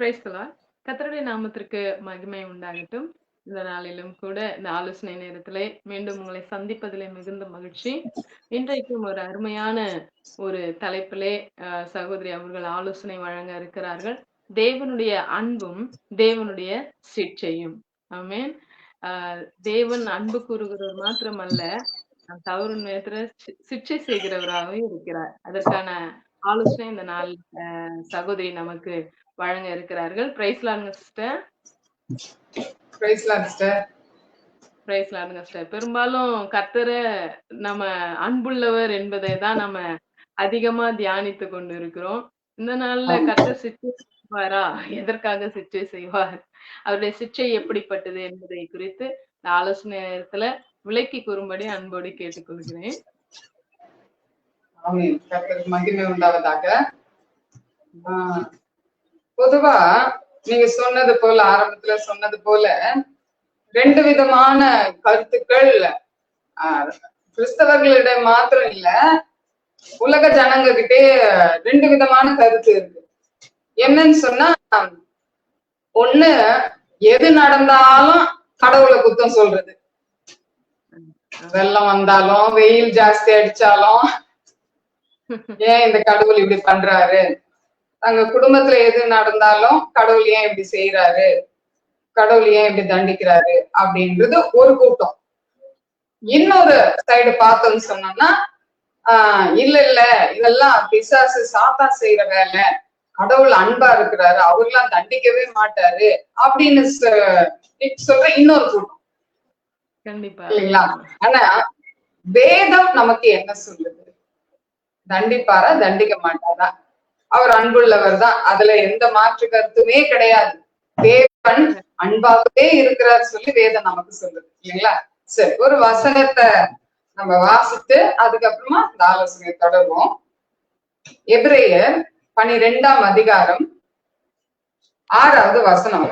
Praise the Lord. கர்த்தருடைய நாமத்திற்கு மகிமை உண்டாகட்டும். இந்த நாளிலும் கூட இந்த ஆலோசனை நேரத்திலே மீண்டும் உங்களை சந்திப்பதிலே மிகுந்த மகிழ்ச்சி. இன்றைக்கும் ஒரு அருமையான ஒரு தலைப்பிலே சகோதரி அவர்கள் ஆலோசனை வழங்க இருக்கிறார்கள். தேவனுடைய அன்பும் தேவனுடைய சிட்சையும். ஆமென். தேவன் அன்பு கூறுகிறவர் மாத்திரமல்ல, தவறு நேரத்துல சிட்சை செய்கிறவராகவும் இருக்கிறார். அதற்கான ஆலோசனை இந்த நாள் சகோதரி நமக்கு வழங்க இருக்கிறார்கள். பிரைஸ் லார்ட்ங்க sister. Praise lord sister. Praise லார்ட்ங்க சிஸ்டர். பெரும்பாலும் கர்த்தரை நம்ம அன்புள்ளவர் என்பதை தான் நம்ம அதிகமா தியானித்து கொண்டு இருக்கிறோம். இந்த நாள்ல கர்த்தர் சிட்சை செய்வாரா, எதற்காக சிட்சை செய்வார், அவருடைய சிட்சை எப்படிப்பட்டது என்பதை குறித்து இந்த ஆலோசனை நேரத்துல விளக்கி கூறும்படி அன்போடு கேட்டுக்கொள்கிறேன். மகிமை உண்டாவதாக. பொதுவா நீங்க சொன்னது போல, ஆரம்பத்துல சொன்னது போல, ரெண்டு விதமான கருத்துக்கள் கிறிஸ்தவர்களிடம் மாத்திரம் இல்ல, உலக ஜனங்க கிட்டே ரெண்டு விதமான கருத்து இருக்கு. என்னன்னு சொன்னா, ஒண்ணு எது நடந்தாலும் கடவுளை குத்தம் சொல்றது. வெள்ளம் வந்தாலும், வெயில் ஜாஸ்தி அடிச்சாலும், ஏன் இந்த கடவுள் இப்படி பண்றாரு, தங்க குடும்பத்துல எது நடந்தாலும் கடவுள் ஏன் இப்படி செய்யறாரு, கடவுள் ஏன் இப்படி தண்டிக்கிறாரு அப்படின்றது ஒரு கூட்டம். இன்னொரு சைடு பார்த்தோம்னு சொன்னோம்னா, இல்ல இல்ல இதெல்லாம் பிசாசு சாத்தான் செய்யற வேலை, கடவுள் அன்பா இருக்கிறாரு, அவர்லாம் தண்டிக்கவே மாட்டாரு அப்படின்னு சொல்ற இன்னொரு கூட்டம். கண்டிப்பா இல்லைங்களா? ஆனா வேதம் நமக்கு என்ன சொல்லுது? தண்டிப்பாரா, தண்டிக்க மாட்டாரா? அவர் அன்புள்ளவர் தான், அதுல எந்த மாற்று கருத்துமே கிடையாது. தேவன் அன்பாகவே இருக்கிறார் சொல்லி வேதம் நமக்கு சொல்லுது, இல்லைங்களா? சரி, ஒரு வசனத்தை நம்ம வாசித்து அதுக்கப்புறமா இந்த ஆலோசனை தொடர்வோம். எபிரேயர் 12ஆம் அதிகாரம் 6வது வசனம்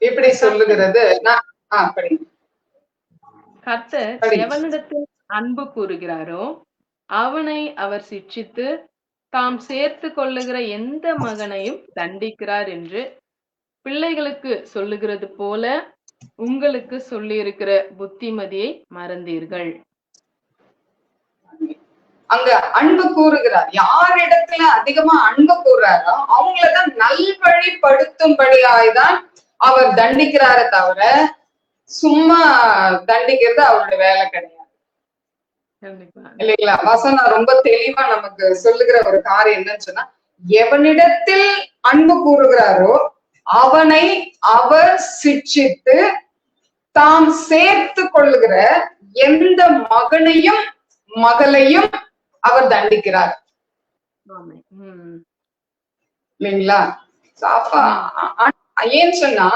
இப்படி சொல்லுகிறது. கர்த்தர் எவனிடத்தில் அன்பு கூறுகிறாரோ அவனை அவர் சிட்சித்து தாம் சேர்த்து கொள்ளுகிற எந்த மகனையும் தண்டிக்கிறார் என்று பிள்ளைகளுக்கு சொல்லுகிறது போல உங்களுக்கு சொல்லி இருக்கிற புத்திமதியை மறந்தீர்கள். அங்க அன்பு கூறுகிறார். யார் இடத்துல அதிகமா அன்பு கூறுறாரோ அவங்களதான் நல்வழிப்படுத்தும்படியாய்தான் அவர் தண்டிக்கிறாரே தவிர சும்மா தண்டிக்கிறது அவருடைய வேலை கிடையாது, இல்லைங்களா? வசனம் ரொம்ப தெளிவா நமக்கு சொல்லுகிற ஒரு காரியம் என்னன்னு சொன்னா, எவனிடத்தில் அன்பு கூறுகிறாரோ அவனை அவர் சிட்சித்து தாம் சேர்த்து கொள்ளுகிற எந்த மகனையும் மகளையும் அவர் தண்டிக்கிறார், இல்லைங்களா? ஏன்னு சொன்னா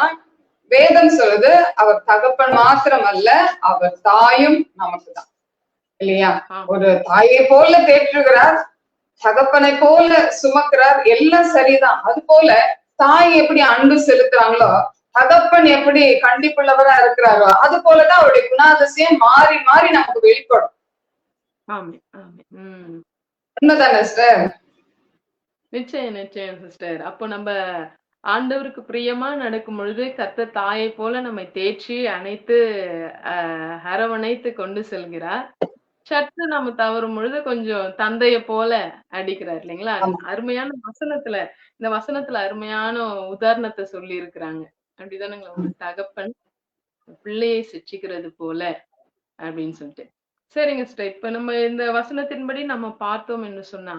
வேதம் சொல்லுது, அவர் தகப்பன் மாத்திரம் அல்ல, அவர் தாயும் நமக்கு தான், இல்லையா? ஒரு தாயை போல தேற்றுகிறார், தகப்பனை போல சுமக்கிறார், எல்லாம் சரிதான். அது போல தாய் எப்படி அன்பு செலுத்துறாங்களோ, தகப்பன் எப்படி கண்டிப்புள்ளவரா இருக்கிறாரோ, அது போலதான் அவருடைய குணாதிசயம் மாறி மாறி நமக்கு வெளிப்படும். உண்மைதானே சிஸ்டர்? நிச்சயம் நிச்சயம் சிஸ்டர். அப்போ நம்ம ஆண்டவருக்கு பிரியமா நடக்கும் பொழுது கர்த்தர் தாயை போல நம்மை தேற்றி அணைத்து அரவணைத்து கொண்டு செல்கிறார். சற்று நம்ம தவறும் பொழுது கொஞ்சம் தந்தைய போல அடிக்கிறார், இல்லைங்களா? அருமையான வசனத்துல, இந்த வசனத்துல அருமையான உதாரணத்தை சொல்லி இருக்கிறாங்க. அப்படிதானுங்களா? ஒரு தகப்பன் பிள்ளையை சிட்சிக்கிறது போல அப்படின்னு சொல்லிட்டு. சரிங்க சிஸ்டர், இப்ப நம்ம இந்த வசனத்தின்படி நம்ம பார்த்தோம் என்று சொன்னா,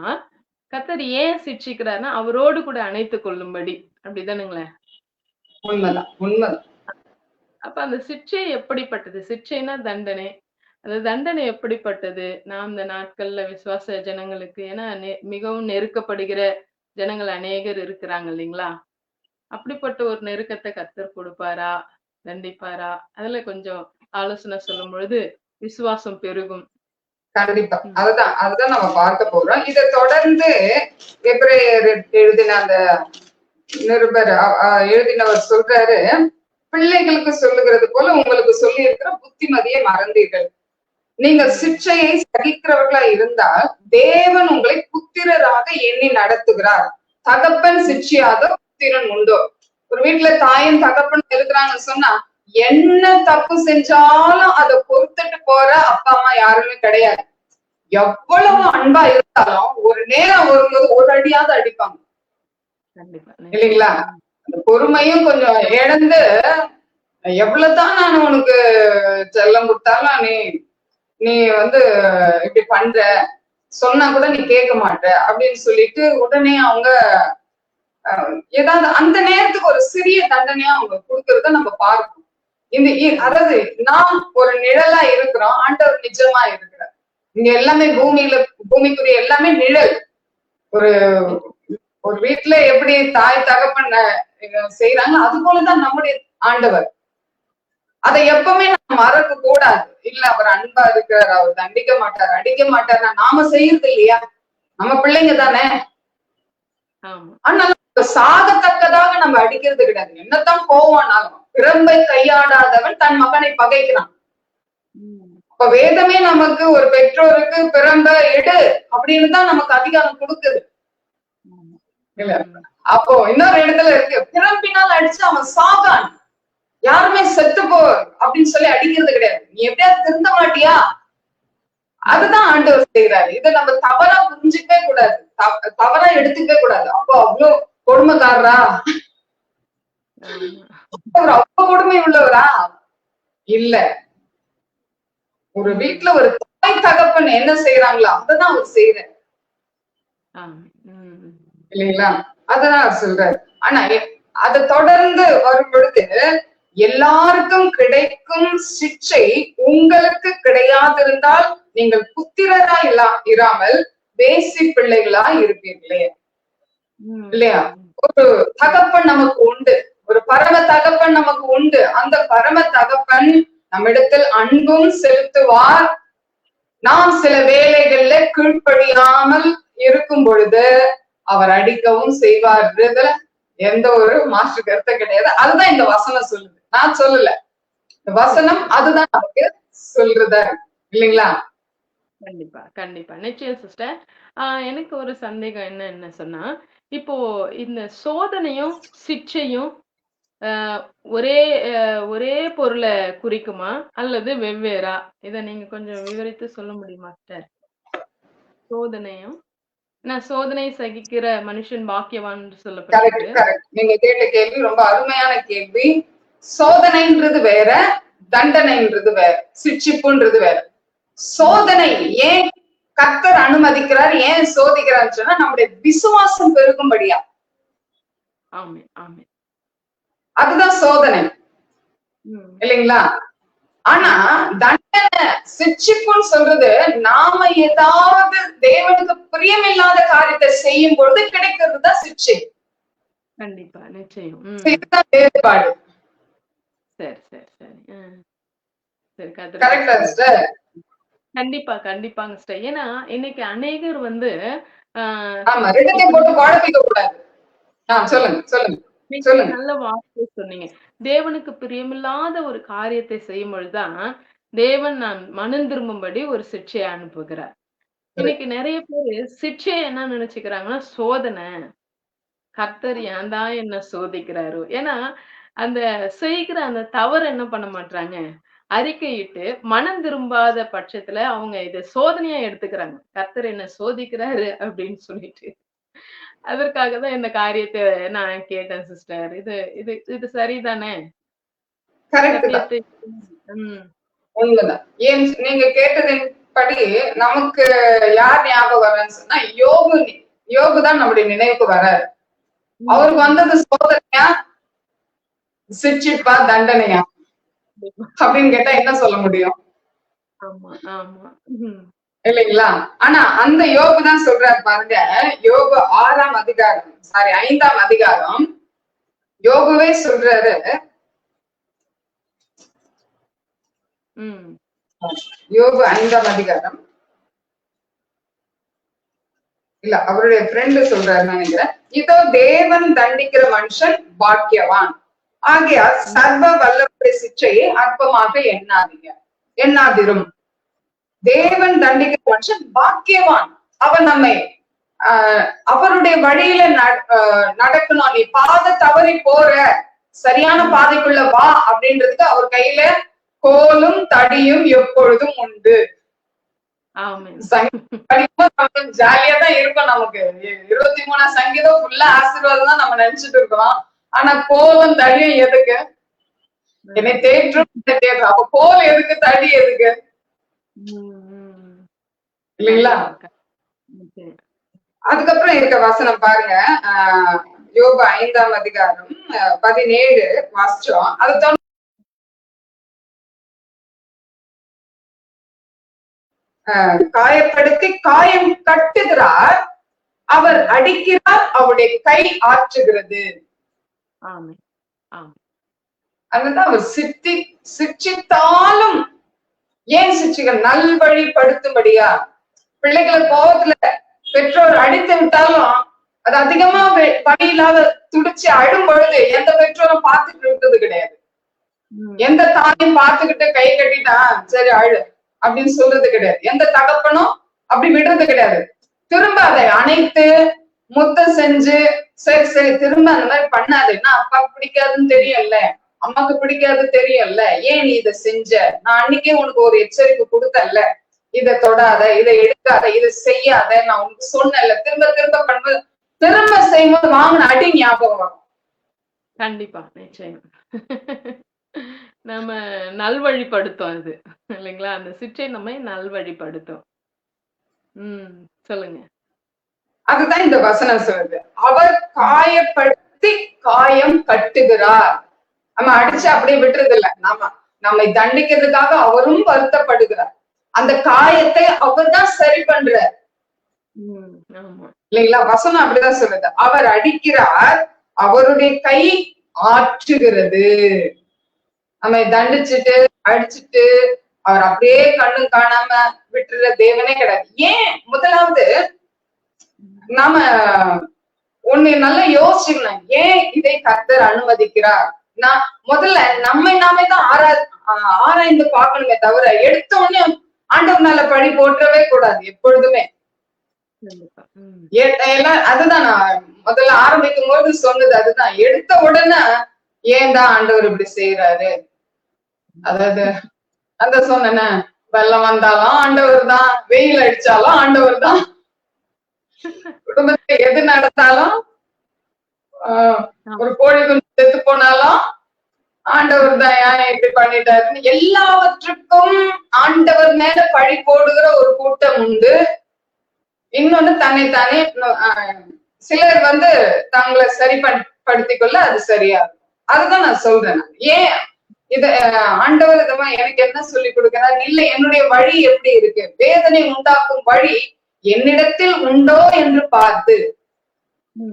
கர்த்தர் ஏன் சிட்சிக்கிறார்னா அவரோடு கூட அணைத்து கொள்ளும்படி, அப்படிதானுங்களே? உண்மைதான், உண்மைதான். அப்ப அந்த சிட்சை எப்படிப்பட்டது? சிட்சைனா தண்டனை. அந்த தண்டனை எப்படிப்பட்டது? நாம் இந்த நாட்கள்ல விசுவாச ஜனங்களுக்கு, ஏன்னா மிகவும் நெருக்கப்படுகிற ஜனங்கள் அநேகர் இருக்கிறாங்க, இல்லைங்களா? அப்படிப்பட்ட ஒரு நெருக்கத்தை கர்த்தர் கொடுப்பாரா, தண்டிப்பாரா? அதுல கொஞ்சம் ஆலோசனை சொல்லும் பொழுது விசுவாசம் பெருகும். கண்டிப்பா, அதுதான் நம்ம பார்க்க போறோம். இதை தொடர்ந்து எபிரேயர் எழுதின அந்த நிருபர் எழுதினவர் சொல்றாரு, பிள்ளைகளுக்கு சொல்லுகிறது போல உங்களுக்கு சொல்லி இருக்கிற புத்திமதியை மறந்தீர்கள். நீங்கள் சிற்றையை சகிக்கிறவர்களா இருந்தால் தேவன் உங்களை புத்திரராக எண்ணி நடத்துகிறார். தகப்பன் சிற்சியாத புத்திரன் உண்டோ? ஒரு வீட்டுல தாயும் தகப்பன் இருக்கிறாங்கன்னு சொன்னா என்ன தப்பு செஞ்சாலும் அதை பொறுத்துட்டு போற அப்பா அம்மா யாருமே கிடையாது. எவ்வளவு அன்பா இருந்தாலும் ஒரு நேரம் வரும்போது ஒரு அடியாவது அடிப்பாங்க இல்லைங்களா? அந்த பொறுமையும் கொஞ்சம் இழந்து எவ்வளவுதான் நான் உனக்கு செல்லம் கொடுத்தாலும் நீ இப்படி பண்ற சொன்னா கூட நீ கேட்க மாட்ட அப்படின்னு சொல்லிட்டு உடனே அவங்க ஏதாவது அந்த நேரத்துக்கு ஒரு சிறிய தண்டனையா அவங்க கொடுக்கறத நம்ம பார்ப்போம். அதாவது நாம் ஒரு நிழலா இருக்கிறோம், ஆண்டவர் நிஜமா இருக்கிறார். இங்க எல்லாமே பூமிக்குரிய எல்லாமே நிழல். ஒரு வீட்டுல எப்படி தாய் தகப்பன் செய்யறாங்க அது போலதான் நம்முடைய ஆண்டவர். அதை எப்பவுமே நம்ம மறக்க கூடாது. இல்ல அவர் அன்பா இருக்கிறார், அவர் தண்டிக்க மாட்டார், அடிக்க மாட்டார், நாம செய்யறது இல்லையா? நம்ம பிள்ளைங்க தானே. ஆனாலும் சாகத்தக்கதாக நம்ம அடிக்கிறது கிடையாது. என்னத்தான் கோவானாலும் பிரம்பை கையாடாதவன் தன் மகனை பகைக்கிறான். இப்ப வேதமே நமக்கு ஒரு பெற்றோருக்கு பிரம்ப எடு அப்படின்னு தான் நமக்கு அதிகாரம் கொடுக்குது. அப்போ இன்னொரு இடத்துல இருக்கு, பிரம்பினால் அடிச்சு அவன் சாகான், யாருமே செத்து போ அப்படின்னு சொல்லி அடிக்கிறது கிடையாது. நீ எப்படியாவது திருந்த மாட்டியா? அதுதான் ஆண்டவர் செய்யறாரு. இதை நம்ம தவறா புரிஞ்சுக்கவே கூடாது, தவறா எடுத்துக்கவே கூடாது. அப்போ அவ்வளவு கொடுமைக்காரரா, அவ்வளவு கொடுமை உள்ளவரா? இல்ல. ஒரு வீட்டுல ஒரு தாய் தகப்பன் என்ன செய்யறாங்களோ அததான் அவர் செய்யறாரு இல்லைங்களா? அததான் அவர் சொல்றாரு. ஆனா அதை தொடர்ந்து வரும் பொழுது எல்லாருக்கும் கிடைக்கும் சிற்றை உங்களுக்கு கிடையாதிருந்தால் நீங்கள் புத்திரரா இராமல் வேசி பிள்ளைகளா இருப்பீர்களே. இல்லையா? ஒரு தகப்பன் நமக்கு உண்டு, ஒரு பரம தகப்பன் நமக்கு உண்டு. அந்த பரம தகப்பன் நம்மிடத்தில் அன்பும் செலுத்துவார். நாம் சில வேலைகள்ல கீழ்ப்படியாமல் இருக்கும் பொழுது அவர் அடிக்கவும் செய்வார். எந்த ஒரு மாற்று கருத்தை கிடையாது. அதுதான் இந்த வசனம் சொல்லுது, நான் சொல்லல. இந்த வசனம் அதுதான் நமக்கு சொல்றதா இல்லைங்களா? கண்டிப்பா கண்டிப்பா நிச்சயம் சிஸ்டர். எனக்கு ஒரு சந்தேகம் என்ன சொன்னா, இப்போ இந்த சோதனையும் சிற்சையும் ஒரே ஒரே பொருளை குறிக்குமா அல்லது வெவ்வேறா? இத நீங்க கொஞ்சம் விவரித்து சொல்ல முடியுமா சிஸ்டர்? சோதனையும் சோதனை சகிக்கிற மனுஷன் பாக்கியவான் சொல்லப்பட்டிருக்கு. நீங்க கேட்ட கேள்வி ரொம்ப அருமையான கேள்வி. சோதனைன்றது வேற, தண்டனைன்றது வேற, சிட்சிப்புன்றது வேற. சோதனை ஏன் கர்த்தர் அனுமதிக்கிறார், ஏன் சோதிக்கிறான்னு சொன்னா நம்முடைய விசுவாசம் பெருகும்படியா. ஆமே ஆமே, அதுதான் சோதனை இல்லைங்களா? ஆனா தண்டனை சிட்சிப்புன்னு சொல்றது நாம ஏதாவது தேவனுக்கு பிரியமில்லாத காரியத்தை செய்யும் பொழுது கிடைக்கிறது தான் சிட்சை. கண்டிப்பா நிச்சயம். இதுதான் வேறுபாடு. சரி சரி சரி சரி, கரெக்டா சிஸ்டர்? கண்டிப்பா கண்டிப்பாங்க சிஸ்டர். ஏன்னா இன்னைக்கு அநேகர் ஆமா, ரெண்டுத்தையும் போட்டு குழப்பிக்க கூடாது. சொல்லுங்க சொல்லுங்க சொல்லுங்க. நல்ல வார்த்தை சொன்னீங்க. தேவனுக்கு பிரியமில்லாத ஒரு காரியத்தை செய்யும் பொழுதுதான் தேவன் நான் மனம் திரும்பும்படி ஒரு சிட்சையை அனுப்புகிறார். இன்னைக்கு நிறைய பேரு சிட்சையை என்ன நினைச்சுக்கிறாங்கன்னா சோதனை, கர்த்தர் ஏன் தான் என்ன சோதிக்கிறாரோ. ஏன்னா அந்த செய்கிற அந்த தவறு என்ன பண்ண மாட்டாங்க, அறிக்கையிட்டு மனம் திரும்பாத பட்சத்துல அவங்க இதை சோதனையா எடுத்துக்கிறாங்க. கர்த்தர் என்ன சோதிக்கிறாரு அப்படின்னு சொல்லிட்டு. அதற்காக தான் இந்த காரியத்தை நான் கேட்டேன் சிஸ்டர். இது இது இது சரிதானே? உண்மைதான். ஏன் நீங்க கேட்டதின் படி நமக்கு யார் ஞாபகம் வரன்னு சொன்னா யோபு தான் நம்முடைய நினைவுக்கு வராரு. அவருக்கு வந்தது சோதனையா சிட்சிப்பா தண்டனையா அப்படின்னு கேட்டா என்ன சொல்ல முடியும்? இல்லைங்களா? ஆனா அந்த யோபு தான் சொல்றாரு பாருங்க. யோபு 6ஆம் அதிகாரம் 5ஆம் அதிகாரம் யோபுவே சொல்றாரு. யோபு 5ஆம் அதிகாரம் இல்ல, அவருடைய ஃப்ரெண்டு சொல்றாரு நினைக்கிறேன். இதோ தேவன் தண்டிக்கிற மனுஷன் பாக்கியவான், ஆகையால் சர்வ வல்லவருடைய சிட்சையை அற்பமாக எண்ணாதிரும். தேவன் தண்டிக்கிற மனுஷன் பாக்கியவான். அவன் நம்மை அவருடைய வழியில நடக்கணும். நீ பாதை தவறி போற, சரியான பாதைக்குள்ள வா அப்படின்றதுக்கு அவர் கையில கோலும் தடியும் எப்பொழுதும் உண்டு. ஜாலியா தான் இருக்கும் நமக்கு. 23ஆம் சங்கீதம் ஃபுல்லா ஆசீர்வாதம் தான் நம்ம நினைச்சிட்டு இருக்கோம். ஆனா கோலும் தடியும் எதுக்கு? என்னை தேற்றும். அப்ப கோல் எதுக்கு, தடி எதுக்கு? இல்லைங்களா? அதுக்கப்புறம் இருக்க வசனம் பாருங்க. யோபு 5ஆம் அதிகாரம் 17 வாசிச்சோம். அது காயப்படுத்தி காயம் கட்டுகிறார், அவர் அடிக்கிறார், அவருடைய கை ஆற்றுகிறது. அதுதான் அவர் சிக்ஷித்தாலும், ஏன் சிக்ஷிகள் நல்வழிப்படுத்தும்படியா. பிள்ளைகளை கோபத்துல பெற்றோர் அடித்து விட்டாலும் அது அதிகமா வழி இல்லாத துடிச்சு அழும் பொழுது எந்த பெற்றோரும் பார்த்துட்டு இருக்கிறது கிடையாது. எந்த தாயும் பார்த்துக்கிட்டு கை கட்டிட்டா சரி அழு அப்படின்னு சொல்றது கிடையாது. எந்த தகப்பனும் அப்படி விடுறது கிடையாது. திரும்ப அதை அணைத்து முத்தம் செஞ்சு சரி சரி திரும்ப அந்த மாதிரி பண்ணாதுன்னா, அப்பாவுக்கு பிடிக்காதுன்னு தெரியும்ல, அம்மாக்கு பிடிக்காது தெரியும்ல, ஏன் நீ இதை செஞ்ச, நான் அன்னைக்கே உனக்கு ஒரு எச்சரிக்கை கொடுத்தல்ல, இதை தொடாத, இதை எடுக்காத, இதை செய்யாத, நான் உனக்கு சொன்னேன்ல, திரும்ப திரும்ப பண்ணும்போது திரும்ப செய்யும்போது வாங்கின அடி ஞாபகம் வரும். கண்டிப்பா, நிச்சயம். நம்ம நல்வழிப்படுத்தும் அது இல்லைங்களா? அந்த சிற்றை நம்மை நல்வழிப்படுத்தும். சொல்லுங்க. அதுதான் இந்த வசனம் சொல்லுது. அவர் காயப்படுத்தி காயம் கட்டுகிறார். நம்ம அடிச்சு அப்படியே விட்டுறது இல்ல, நம்மை தண்டிக்கிறதுக்காக அவரும் வருத்தப்படுகிறார். அந்த காயத்தை அவர் தான் சரி பண்றார். இல்லைங்களா? வசனம் அப்படிதான் சொல்லுது. அவர் அடிக்கிறார், அவருடைய கை ஆற்றுகிறது. நம்மை தண்டிச்சுட்டு அடிச்சுட்டு அவர் அப்படியே கண்ணும் காணாம விட்டுற தேவனே கிடையாது. ஏன்? முதலாவது நாம ஒண்ணு நல்லா யோசிச்சுக்கணும், ஏன் இதை கர்த்தர் அனுமதிக்கிறார். நான் முதல்ல நம்மை நாமே தான் ஆராய்ந்து பார்க்கணுமே தவிர எடுத்த உடனே ஆண்டவர் மேல பழி போற்றவே கூடாது எப்பொழுதுமே. அதுதான் நான் முதல்ல ஆரம்பிக்கும் போது சொன்னது அதுதான். எடுத்த உடனே ஏன் தான் ஆண்டவர் இப்படி செய்யறாரு, அதாவது அந்த சொன்ன வெள்ளம் வந்தாலும் ஆண்டவர் தான், வெயில் அடிச்சாலும் ஆண்டவர் தான், குடும்பத்துல எது நடந்தாலும் ஒரு கோழி குஞ்சு செத்து போனாலும் ஆண்டவர் தான் ஏன் இப்படி பண்ணிட்டாருன்னு எல்லாவற்றுக்கும் ஆண்டவர் மேல பழி போடுகிற ஒரு கூட்டம் உண்டு. இன்னொன்னு தன்னைத்தானே சிலர் தங்களை சரிப்படுத்திக் கொள்ள அது சரியா இருக்கும். அதுதான் நான் சொல்றேன். ஏன் இத ஆண்டவர் எனக்கு என்ன சொல்லி கொடுக்கிறார், இல்ல என்னுடைய வழி எப்படி இருக்கு, வேதனை உண்டாக்கும் வழி என்னிடத்தில் உண்டோ என்று பார்த்து.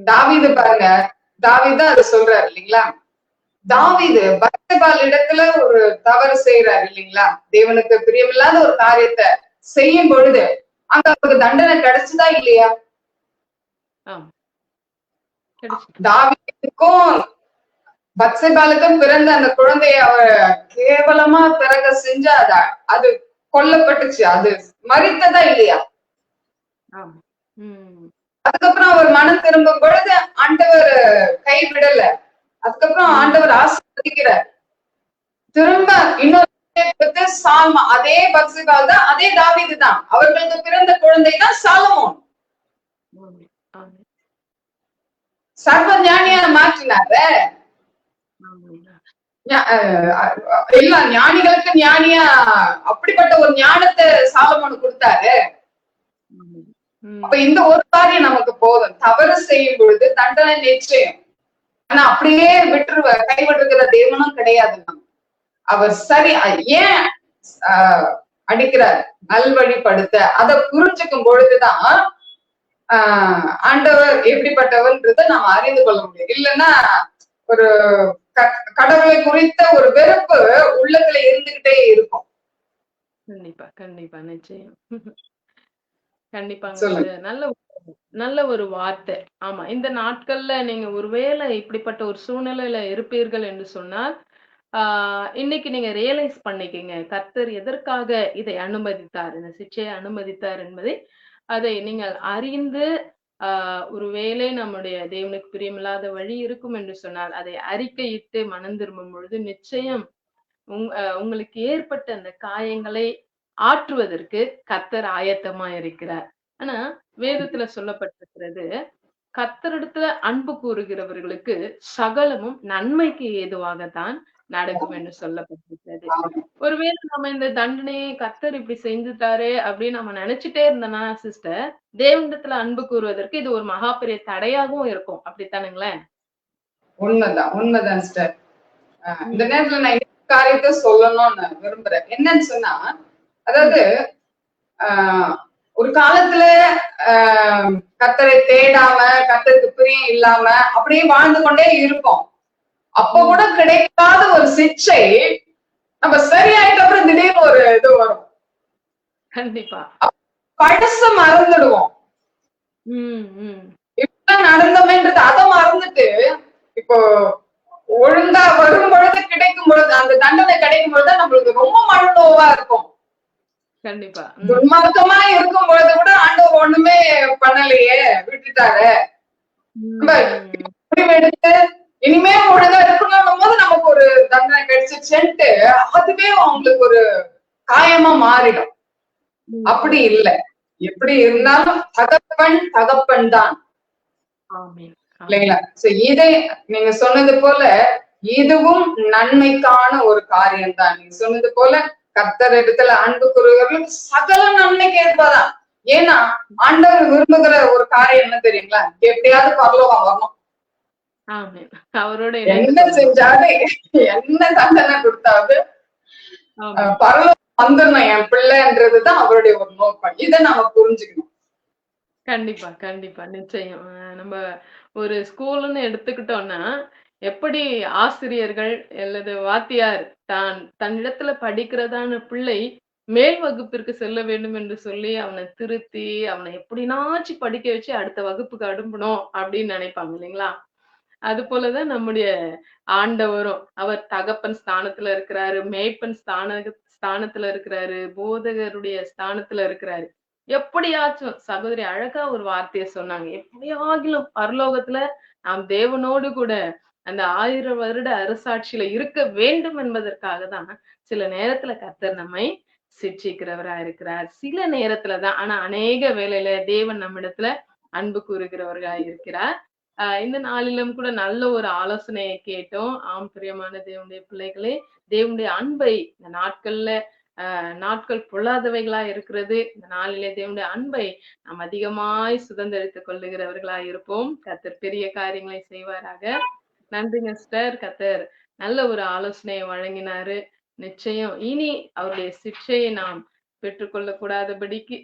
தாவீது பாருங்க, தாவீது அது சொல்றாரு இல்லைங்களா? தாவீது பத்சேபாள் இடத்துல ஒரு தவறு செய்யறாரு இல்லைங்களா? தேவனுக்கு பிரியமில்லாத ஒரு காரியத்தை செய்யும் பொழுது அங்க அவருக்கு தண்டனை கிடைச்சுதா இல்லையா? தாவீதுக்கும் பத்சேபாளுக்கும் பிறந்த அந்த குழந்தைய அவர் கேவலமா பிறக செஞ்சா அது கொல்லப்பட்டுச்சு, அது மரித்ததா இல்லையா? அதுக்கப்புறம் அவர் மனம் திரும்பும் பொழுது ஆண்டவர் கைவிடல. அதுக்கப்புறம் ஆண்டவர் ஆசீர்வதிக்கிறார். திரும்ப இன்னொரு சால்மா, அதே பத்சேபாள் தான், அதே தாவீது தான், அவர்களுக்கு பிறந்த குழந்தை தான் சாலமோன். சர்வ ஞானியான மாற்றினார. எல்லா ஞானிகளுக்கு ஞானியா அப்படிப்பட்ட ஒரு ஞானத்தை சாலமோன் கொடுத்தாரு. அப்ப இந்த ஒரு காரியம் நமக்கு போதும். தவறு செய்யும் பொழுது தண்டனை நிச்சயம். ஆனா அப்படியே கைவிட்டுருக்கிற தேவனும் கிடையாது. அவர் சரி ஏன் அடிக்கிறார், நல்வழிப்படுத்த. அதை புரிஞ்சுக்கும் பொழுதுதான் ஆண்டவர் எப்படிப்பட்டவர்ன்றத நாம் அறிந்து கொள்ள முடியும். இல்லைன்னா ஒரு கடவுளை குறித்த ஒரு வெறுப்பு உள்ளத்துல இருந்துகிட்டே இருக்கும். கண்டிப்பா கண்டிப்பா நிச்சயம். கண்டிப்பாங்க. நல்ல ஒரு வார்த்தை. ஆமா, இந்த நாட்கள்ல நீங்க ஒருவேளை இப்படிப்பட்ட ஒரு சூழ்நிலையில இருப்பீர்கள் என்று சொன்னால் இன்னைக்கு நீங்க ரியலைஸ் பண்ணிக்கங்க. கர்த்தர் எதற்காக இதை அனுமதித்தார், இந்த சிக்ஷையை அனுமதித்தார் என்பதை அதை நீங்கள் அறிந்து, ஒருவேளை நம்முடைய தேவனுக்கு பிரியமில்லாத வழி இருக்கும் என்று சொன்னால், அதை அறிக்கையிட்டு மனம் திரும்பும் பொழுது நிச்சயம் உங்களுக்கு ஏற்பட்ட அந்த காயங்களை ஆற்றுவதற்கு கர்த்தர் ஆயத்தமா இருக்கிறார். ஆனா வேதத்துல சொல்லப்பட்டிருக்கிறது, கர்த்தரிடத்துல அன்பு கூறுகிறவர்களுக்கு சகலமும் நன்மைக்கு ஏதுவாகத்தான் நடக்கும் என்று சொல்லப்பட்டிருக்கிறது. ஒருவேளை நம்ம இந்த தண்டனையை கர்த்தர் இப்படி செஞ்சுட்டாரு அப்படின்னு நம்ம நினைச்சிட்டே இருந்தோம்னா சிஸ்டர், தேவனிடத்துல அன்பு கூறுவதற்கு இது ஒரு மகா பெரிய தடையாகவும் இருக்கும். அப்படித்தானுங்களேன்? உண்மைதான், உண்மைதான் சிஸ்டர். இந்த நேரத்துல நான் காரியத்தை சொல்லணும்னு விரும்புறேன். என்னன்னு சொன்னா, அதாவது ஒரு காலத்துல கர்த்தரை தேடாம, கர்த்தருக்கு பிரியம் இல்லாம அப்படியே வாழ்ந்து கொண்டே இருப்போம். அப்ப கூட கிடைக்காத ஒரு சிக்ஷை நம்ம சரியாயிட்ட அப்புறம் திடீர்னு ஒரு இது வரும். கண்டிப்பா பழச மறந்துடுவோம். இப்ப நடந்தோம்ன்றது அதை மறந்துட்டு இப்போ ஒழுங்கா வரும் பொழுது கிடைக்கும் பொழுது, அந்த தண்டனை கிடைக்கும் பொழுது நம்மளுக்கு ரொம்ப மனநோவா இருக்கும். கண்டிப்பா துன்மார்க்கமா இருக்கும் பொழுது கூட ஆண்டவர் ஒண்ணுமே பண்ணலையே, விட்டுட்டாரு. முடிவெடுத்து இனிமே ஒழுங்கா இருக்கணும் போது நமக்கு ஒரு தண்டனை கிடைச்சிச்சுன்ட்டு அதுவே அவங்களுக்கு ஒரு காயமா மாறிடும். அப்படி இல்லை. எப்படி இருந்தாலும் தகப்பன் தான் இல்லைங்களா? இதை நீங்க சொன்னது போல இதுவும் நன்மைக்கான ஒரு காரியம் தான். நீங்க சொன்னது போல கர்த்தர் இடத்துல அன்பு கூறுகிறவர்களுக்கு சகல நன்மைக்கு ஏற்பதான். ஏன்னா ஆண்டவர் விரும்புகிற ஒரு காரியம் என்ன தெரியுங்களா? எப்படியாவது பரலோகம் வரணும். அவரோட என்ன செஞ்சாலும் என்ன தண்டனை கொடுத்தாவது பரலோகம் வந்துடணும் என் பிள்ளைன்றதுதான் அவருடைய ஒரு நோக்கம். இதை நாம புரிஞ்சுக்கணும். கண்டிப்பா கண்டிப்பா நிச்சயம். நம்ம ஒரு ஸ்கூல்னு எடுத்துக்கிட்டோம்னா, எப்படி ஆசிரியர்கள் அல்லது வாத்தியார் தன்னிடத்துல படிக்கிறதான பிள்ளை மேல் வகுப்பிற்கு செல்ல வேண்டும் என்று சொல்லி அவனை திருத்தி அவனை எப்படினாச்சும் படிக்க வச்சு அடுத்த வகுப்புக்கு அனுப்பணும் அப்படின்னு நினைப்பாங்க இல்லைங்களா? அது போலதான் நம்முடைய ஆண்டவரும். அவர் தகப்பன் ஸ்தானத்துல இருக்கிறாரு, மேய்ப்பன் ஸ்தானத்துல இருக்கிறாரு, போதகருடைய ஸ்தானத்துல இருக்கிறாரு. எப்படியாச்சும் சகோதரி அழகா ஒரு வார்த்தையை சொன்னாங்க, எப்படியாகிலும் பரலோகத்துல நாம் தேவனோடு கூட அந்த 1000 வருட அரசாட்சியில இருக்க வேண்டும் என்பதற்காக தான் சில நேரத்துல கர்த்தர் நம்மை சிட்சிக்கிறவரா இருக்கிறார். சில நேரத்துலதான், ஆனா அநேக வேளையில தேவன் நம்மிடத்துல அன்பு கூறுகிறவர்களா இருக்கிறார். இந்த நாளிலும் கூட நல்ல ஒரு ஆலோசனையை கேட்டோம். ஆம் பிரியமான தேவனுடைய பிள்ளைகளே, தேவனுடைய அன்பை இந்த நாட்கள் பொல்லாதவைகளா இருக்கிறது. இந்த நாளிலே தேவனுடைய அன்பை நாம் அதிகமாய் சுதந்திரித்துக் கொள்ளுகிறவர்களா இருப்போம். கர்த்தர் பெரிய காரியங்களை செய்வாராக. நன்றிங்க சிஸ்டர். கர்த்தர் நல்ல ஒரு ஆலோசனையை வழங்கினாரு. நிச்சயம் இனி அவருடைய சிக்ஷையை நாம் பெற்றுக்கொள்ள கூடாதபடிக்கு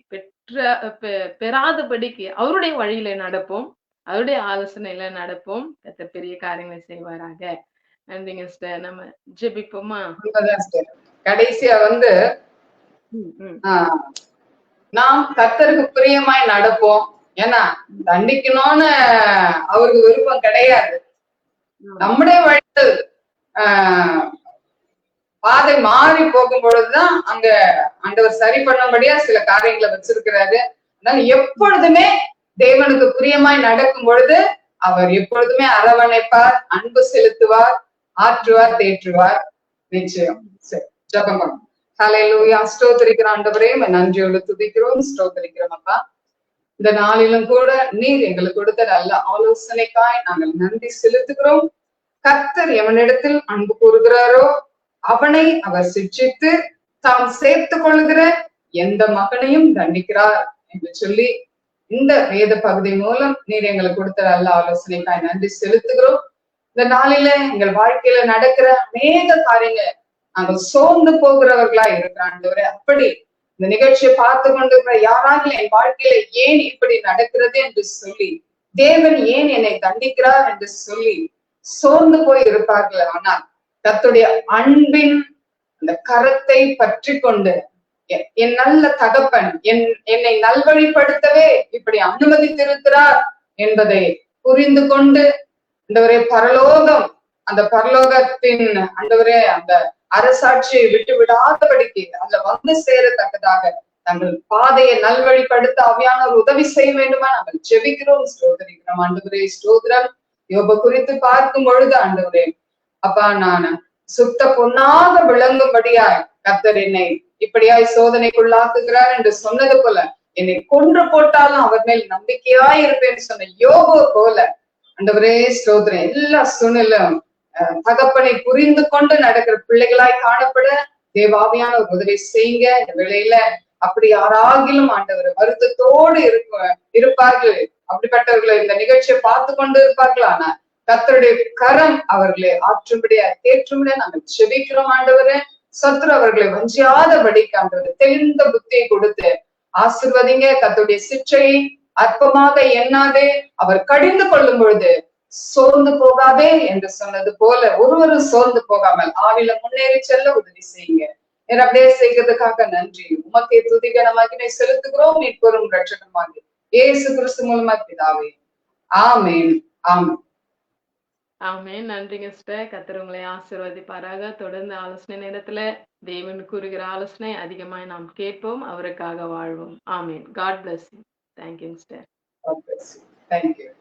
பெறாதபடிக்கு அவருடைய வழியில நடப்போம், அவருடைய ஆலோசனையில நடப்போம். கர்த்தர் பெரிய காரியங்களை செய்வாராக. நன்றிங்க சிஸ்டர். நம்ம ஜெபிப்போமா? கடைசியா நாம் கர்த்தருக்கு பிரியமாய் நடப்போம். ஏன்னா தண்டிக்கணும்னு அவருக்கு விருப்பம் கிடையாது. நம்முடைய வழிகள் பாதை மாறி போகும் பொழுதுதான் அங்க ஆண்டவர் சரி பண்ணும்படியா சில காரியங்களை வச்சிருக்கிறாரு. அதனால எப்பொழுதுமே தேவனுக்கு பிரியமாய் நடக்கும் பொழுது அவர் எப்பொழுதுமே அரவணைப்பார், அன்பு செலுத்துவார், ஆற்றுவார், தேற்றுவார். நிச்சயம். சரி, ஜெபம் பண்ணுவோம். ஹல்லேலூயா. ஸ்தோத்திரிக்கிற ஆண்டவரே, நன்றியோடு துதிக்கிறோம், ஸ்தோத்திரிக்கிறோம் அப்பா. இந்த நாளிலும் கூட நீர் எங்களுக்கு கொடுத்த நல்ல ஆலோசனைக்காய் நாங்கள் நன்றி செலுத்துகிறோம். கர்த்தர் எவனிடத்தில் அன்பு கூறுகிறாரோ அவனை அவர் சிட்சித்து தாம் சேர்த்து கொள்ளுகிற எந்த மகனையும் தண்டிக்கிறார் என்று சொல்லி இந்த வேத பகுதி மூலம் நீர் எங்களுக்கு கொடுத்த நல்ல ஆலோசனைக்காய் நன்றி செலுத்துகிறோம். இந்த நாளில எங்கள் வாழ்க்கையில நடக்கிற அநேக காரியங்கள் நாங்கள் சோர்ந்து போகிறவர்களா இருக்கிறாண்டவரே, அப்படி இந்த நிகழ்ச்சியை பார்த்து கொண்டிருக்கிற யாராவது என் வாழ்க்கையில ஏன் இப்படி நடக்கிறது என்று சொல்லி, தேவன் ஏன் என்னை தண்டிக்கிறார் என்று சொல்லி சோர்ந்து போய் இருப்பார்கள். ஆனால் கர்த்தருடைய அன்பின் அந்த கரத்தை பற்றி கொண்டு என் நல்ல தகப்பன் என்னை நல்வழிப்படுத்தவே இப்படி அனுமதித்திருக்கிறார் என்பதை புரிந்து கொண்டு இந்த ஒரு பரலோகம் அந்த பரலோகத்தின் ஆண்டவரே அந்த அரசாட்சியை விட்டு விடாதபடிக்கு அதுல வந்து சேரத்தக்கதாக தங்கள் பாதையை நல்வழிப்படுத்த ஆவியானவர் உதவி செய்ய வேண்டுமா நாங்கள் ஜெபிக்கிறோம், ஸ்தோத்திரிக்கிறோம். ஆண்டவரே ஸ்தோத்திரம். யோப குறித்து பார்க்கும் பொழுது ஆண்டவரே அப்பா, நான் சுத்த பொன்னாக விளங்கும்படியாய் கர்த்தர் என்னை இப்படியாய் சோதனைக்குள்ளாக்குகிறார் என்று சொன்னது போல, என்னை கொன்று போட்டாலும் அவர் மேல் நம்பிக்கையாய் இருப்பேன்னு சொன்ன யோபு போல ஆண்டவரே ஸ்தோத்திரம், எல்லா சூழ்நிலும் தகப்பனை புரிந்து கொண்டு நடக்கிற பிள்ளைகளாய் காணப்பட தேவாவியான ஒரு உதவி செய்யுங்க. இந்த வேளையில அப்படி யாராகிலும் ஆண்டவர் வருத்தத்தோடு இருப்பார்கள், அப்படிப்பட்டவர்களை இந்த நிகழ்ச்சியை பார்த்து கொண்டு இருப்பார்கள். ஆனா கர்த்தருடைய கரம் அவர்களை ஆற்றும்படியா தேற்றும்படியா நாங்கள் செபிக்கிறோம். ஆண்டவரே சத்துரு அவர்களை வஞ்சியாதபடிக்கு ஆண்டவர் தெளிந்த புத்தியை கொடுத்து ஆசிர்வதிங்க. கர்த்தருடைய சிற்றையை அற்பமாக எண்ணாதே, அவர் கடிந்து கொள்ளும் பொழுது சோர்ந்து போகாதே என்று சொன்னது போல ஒருவரும் சோர்ந்து போகாமல் ஆவில முன்னேறி செல்ல உதவி செய்யுங்க. அப்படியே செய்கிறதுக்காக நன்றி. உமக்கே துதிகனமாகினை செலுத்துகிறோம் இப்போரும் ரட்சகமாகி இயேசு கிறிஸ்து மூலமா பிதாவே, ஆமேன். ஆமேன். ஆமென். நன்றிங்க சிஸ்டர். கர்த்தர் உங்களை ஆசீர்வதிப்பாராக. தொடர்ந்து ஆலோசனை நேரத்துல தேவன் கூறுகிற ஆலோசனை அதிகமாய் நாம் கேட்போம், அவருக்காக வாழ்வோம். ஆமென். God bless you. Thank you sister. God bless you. Thank you.